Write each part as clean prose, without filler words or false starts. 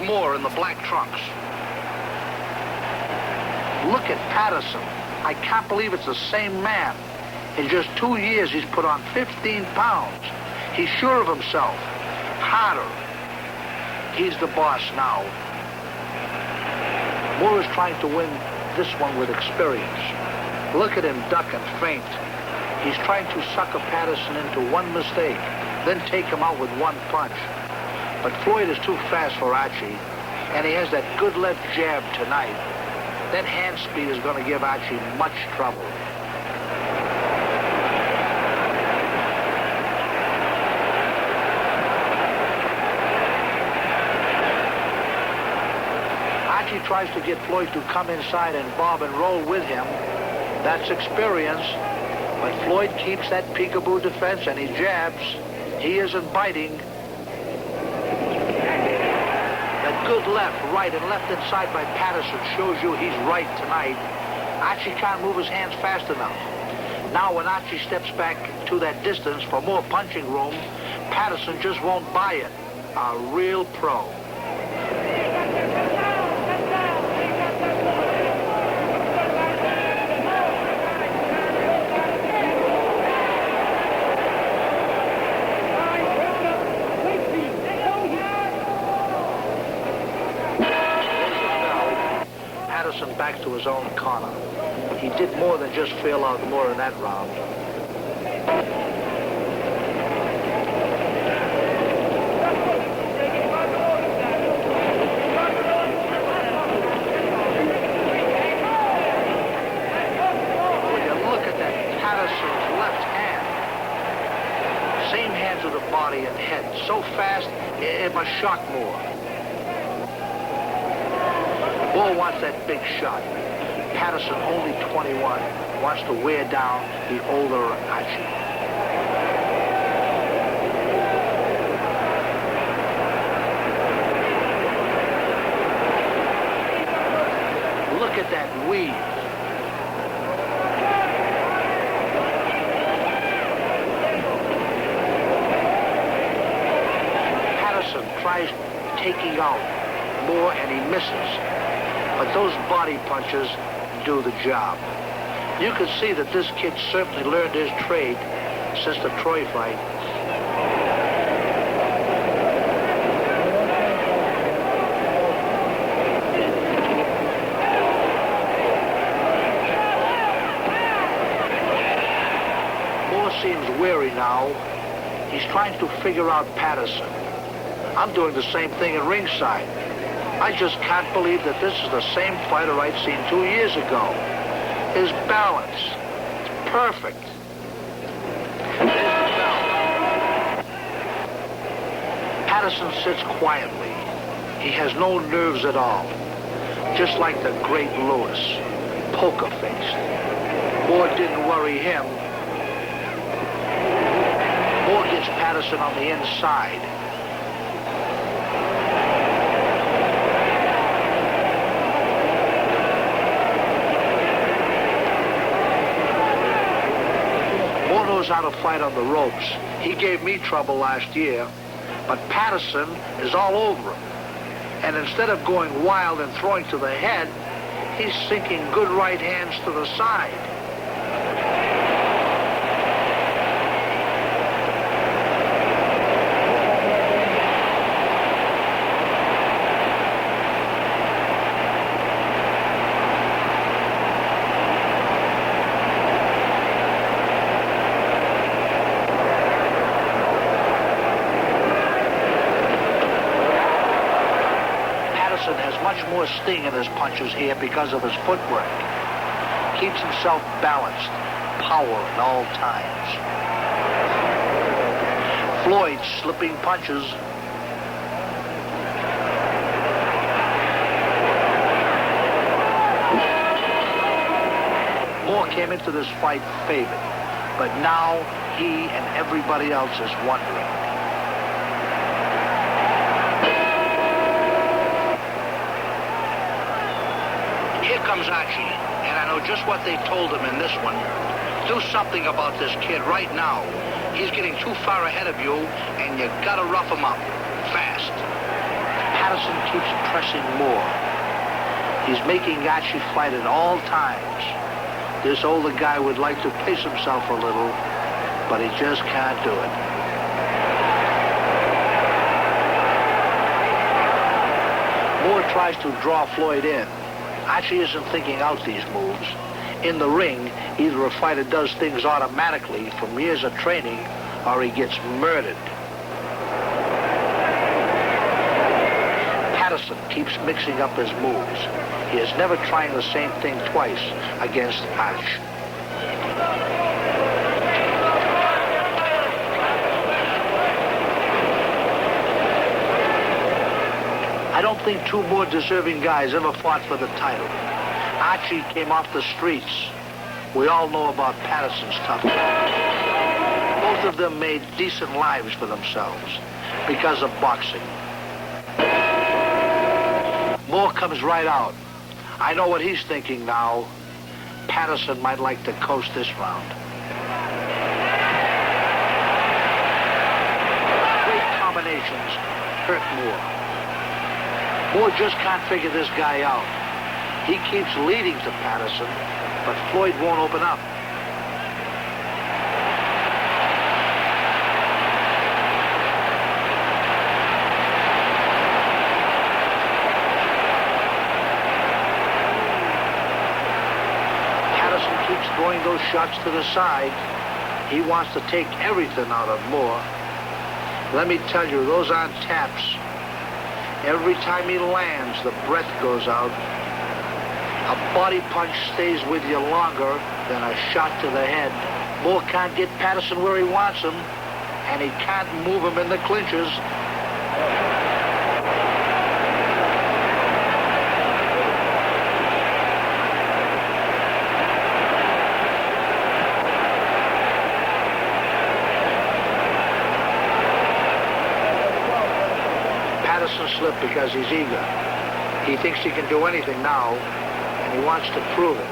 more in the black trunks. Look at Patterson. I can't believe it's the same man. In just 2 years, he's put on 15 pounds. He's sure of himself. Harder. He's the boss now. Moore is trying to win this one with experience. Look at him duck and feint. He's trying to sucker Patterson into one mistake, then take him out with one punch. But Floyd is too fast for Archie, and he has that good left jab tonight. That hand speed is going to give Archie much trouble. Archie tries to get Floyd to come inside and bob and roll with him. That's experience. But Floyd keeps that peekaboo defense and he jabs. He isn't biting. That good left, right, and left inside by Patterson shows you he's right tonight. Archie can't move his hands fast enough. Now when Archie steps back to that distance for more punching room, Patterson just won't buy it. A real pro. Back to his own corner. He did more than just fail out more in that round. When you look at that Patterson's left hand, same hand to the body and head, so fast it must shock Moore. Moore wants that big shot. Patterson, only 21, wants to wear down the older Archie. Look at that weave. Patterson tries taking out Moore and he misses. But those body punches do the job. You can see that this kid certainly learned his trade since the Troy fight. Moore seems weary now. He's trying to figure out Patterson. I'm doing the same thing at ringside. I just can't believe that this is the same fighter I'd seen 2 years ago. His balance, it's perfect. There's the bell. Patterson sits quietly. He has no nerves at all. Just like the great Lewis, poker-faced. Moore didn't worry him. Moore gets Patterson on the inside. Knows how to fight on the ropes. He gave me trouble last year, but Patterson is all over him. And instead of going wild and throwing to the head, he's sinking good right hands to the side. Has much more sting in his punches here because of his footwork. Keeps himself balanced, power at all times. Floyd slipping punches. Moore came into this fight favored, but now he and everybody else is wondering. Here comes Archie, and I know just what they told him in this one. Do something about this kid right now. He's getting too far ahead of you, and you gotta rough him up, fast. Patterson keeps pressing more. He's making Archie fight at all times. This older guy would like to pace himself a little, but he just can't do it. Moore tries to draw Floyd in. Archie isn't thinking out these moves. In the ring, either a fighter does things automatically from years of training, or he gets murdered. Patterson keeps mixing up his moves. He is never trying the same thing twice against Archie. I don't think two more deserving guys ever fought for the title. Archie came off the streets. We all know about Patterson's toughness. Both of them made decent lives for themselves because of boxing. Moore comes right out. I know what he's thinking now. Patterson might like to coast this round. Great combinations hurt Moore. Moore just can't figure this guy out. He keeps leading to Patterson, but Floyd won't open up. Patterson keeps throwing those shots to the side. He wants to take everything out of Moore. Let me tell you, those aren't taps. Every time he lands, the breath goes out. A body punch stays with you longer than a shot to the head. Moore can't get Patterson where he wants him, and he can't move him in the clinches. Patterson slipped because he's eager. He thinks he can do anything now, and he wants to prove it.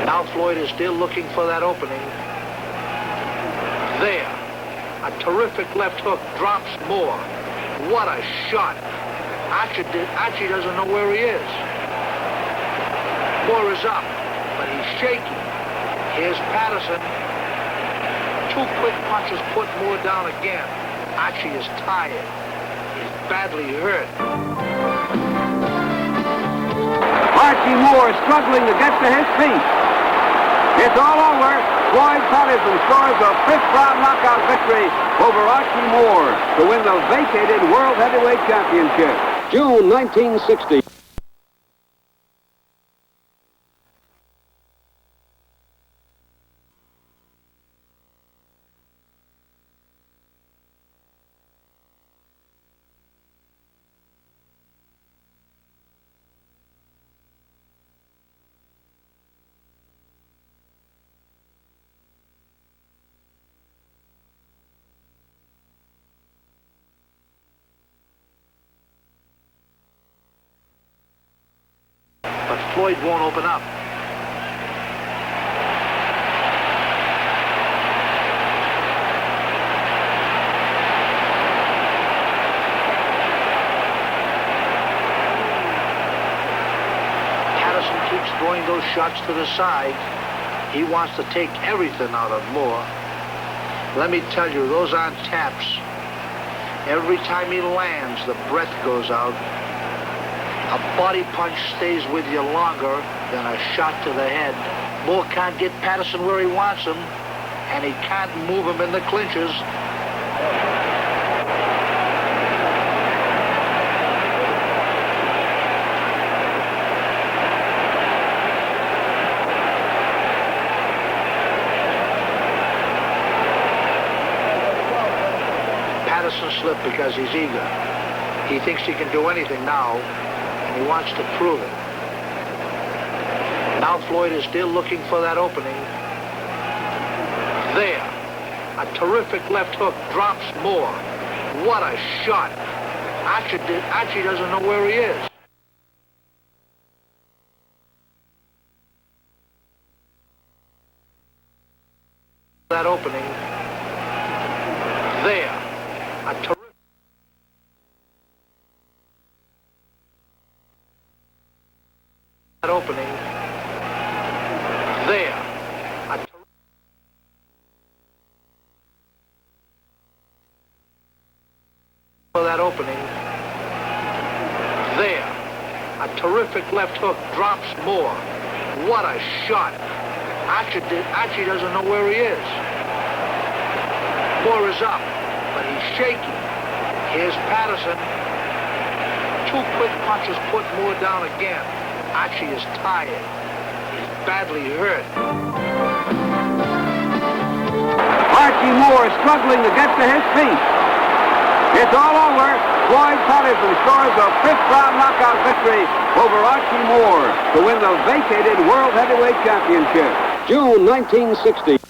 Now Floyd is still looking for that opening. There. A terrific left hook drops Moore. What a shot. Archie doesn't know where he is. Moore is up, but he's shaky. Here's Patterson. Two quick punches put Moore down again. Archie is tired. He's badly hurt. Archie Moore struggling to get to his feet. It's all over. Floyd Patterson scores a fifth-round knockout victory over Archie Moore to win the vacated World Heavyweight Championship. June 1960. But Floyd won't open up. Patterson keeps throwing those shots to the side. He wants to take everything out of Moore. Let me tell you, those aren't taps. Every time he lands, the breath goes out. A body punch stays with you longer than a shot to the head. Moore can't get Patterson where he wants him, and he can't move him in the clinches. Patterson slipped because he's eager. He thinks he can do anything now. He wants to prove it. Now Floyd is still looking for that opening. There. A terrific left hook drops Moore. What a shot. Archie doesn't know where he is. That opening. There. A terrific that opening. There. That opening. There. A terrific left hook. Drops Moore. What a shot. Archie doesn't know where he is. Moore is up, but he's shaky. Here's Patterson. 2 quick punches put Moore down again. Archie is tired. He's badly hurt. Archie Moore struggling to get to his feet. It's all over. Floyd Patterson scores a 5th-round knockout victory over Archie Moore to win the vacated World Heavyweight Championship. June 1960.